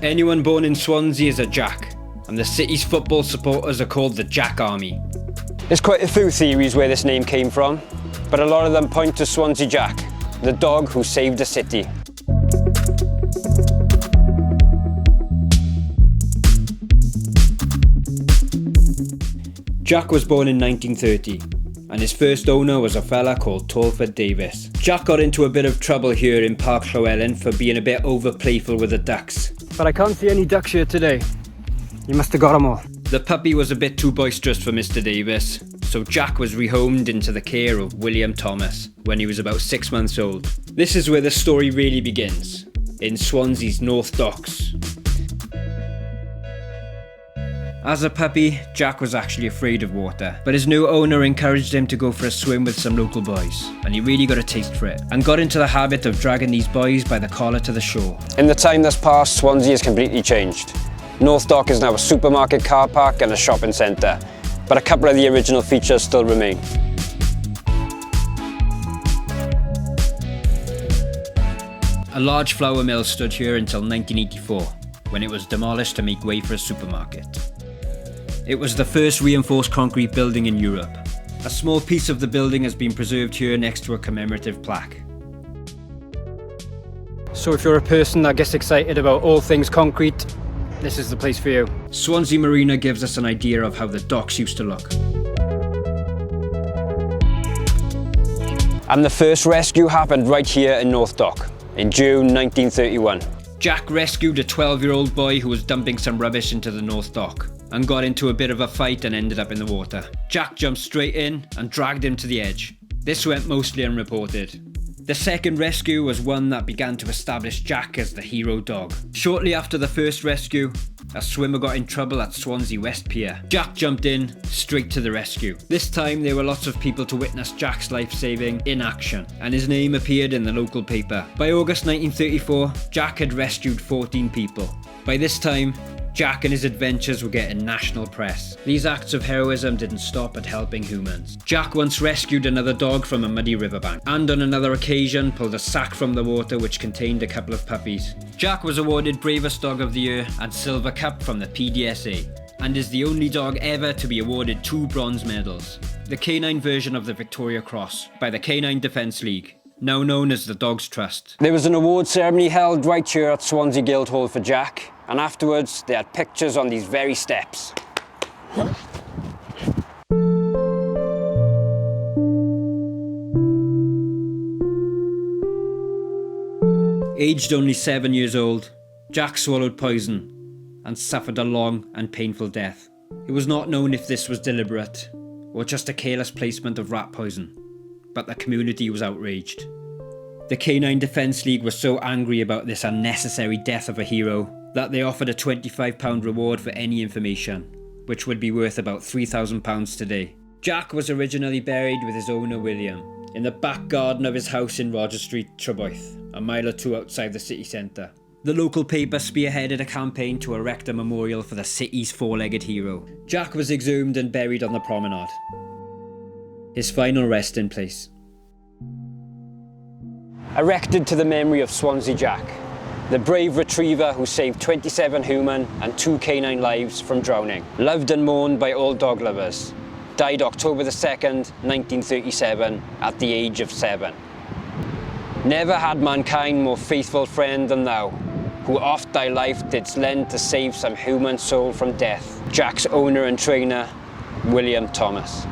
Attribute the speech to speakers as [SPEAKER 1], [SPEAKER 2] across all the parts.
[SPEAKER 1] Anyone born in Swansea is a Jack, and the city's football supporters are called the Jack Army.
[SPEAKER 2] There's quite a few theories where this name came from, but a lot of them point to Swansea Jack, the dog who saved the city.
[SPEAKER 1] Jack was born in 1930, and his first owner was a fella called Talford Davis. Jack got into a bit of trouble here in Park Llywelyn for being a bit over playful with the ducks.
[SPEAKER 3] But I can't see any ducks here today. You must have got them all.
[SPEAKER 1] The puppy was a bit too boisterous for Mr. Davis, so Jack was rehomed into the care of William Thomas when he was about 6 months old. This is where the story really begins, in Swansea's North Docks. As a puppy, Jack was actually afraid of water, but his new owner encouraged him to go for a swim with some local boys, and he really got a taste for it, and got into the habit of dragging these boys by the collar to the shore.
[SPEAKER 2] In the time that's passed, Swansea has completely changed. North Dock is now a supermarket car park and a shopping centre, but a couple of the original features still remain.
[SPEAKER 1] A large flour mill stood here until 1984, when it was demolished to make way for a supermarket. It was the first reinforced concrete building in Europe. A small piece of the building has been preserved here next to a commemorative plaque.
[SPEAKER 3] So if you're a person that gets excited about all things concrete, this is the place for you.
[SPEAKER 1] Swansea Marina gives us an idea of how the docks used to look.
[SPEAKER 2] And the first rescue happened right here in North Dock, in June 1931.
[SPEAKER 1] Jack rescued a 12-year-old boy who was dumping some rubbish into the North Dock and got into a bit of a fight and ended up in the water. Jack jumped straight in and dragged him to the edge. This went mostly unreported. The second rescue was one that began to establish Jack as the hero dog. Shortly after the first rescue, a swimmer got in trouble at Swansea West Pier. Jack jumped in, straight to the rescue. This time there were lots of people to witness Jack's life-saving in action, and his name appeared in the local paper. By August 1934, Jack had rescued 14 people. By this time, Jack and his adventures were getting national press. These acts of heroism didn't stop at helping humans. Jack once rescued another dog from a muddy riverbank, and on another occasion pulled a sack from the water which contained a couple of puppies. Jack was awarded Bravest Dog of the Year and Silver Cup from the PDSA, and is the only dog ever to be awarded 2 bronze medals. The canine version of the Victoria Cross by the Canine Defence League, now known as the Dogs Trust.
[SPEAKER 2] There was an award ceremony held right here at Swansea Guildhall for Jack, and afterwards they had pictures on these very steps.
[SPEAKER 1] Aged only 7 years old, Jack swallowed poison and suffered a long and painful death. It was not known if this was deliberate or just a careless placement of rat poison, but the community was outraged. The Canine Defence League was so angry about this unnecessary death of a hero that they offered a £25 reward for any information, which would be worth about £3,000 today. Jack was originally buried with his owner William in the back garden of his house in Roger Street, Treboith, a mile or two outside the city centre. The local paper spearheaded a campaign to erect a memorial for the city's four-legged hero. Jack was exhumed and buried on the promenade. His final resting place.
[SPEAKER 2] Erected to the memory of Swansea Jack, the brave retriever who saved 27 human and 2 canine lives from drowning. Loved and mourned by all dog lovers. Died October the 2nd, 1937, at the age of 7. Never had mankind more faithful friend than thou, who oft thy life didst lend to save some human soul from death. Jack's owner and trainer, William Thomas.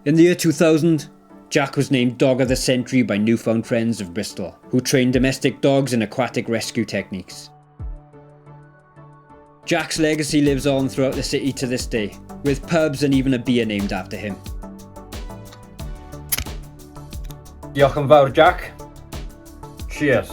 [SPEAKER 1] In the year 2000, Jack was named Dog of the Century by Newfound Friends of Bristol, who train domestic dogs in aquatic rescue techniques. Jack's legacy lives on throughout the city to this day, with pubs and even a beer named after him. Diolch yn fawr, Jack. Cheers.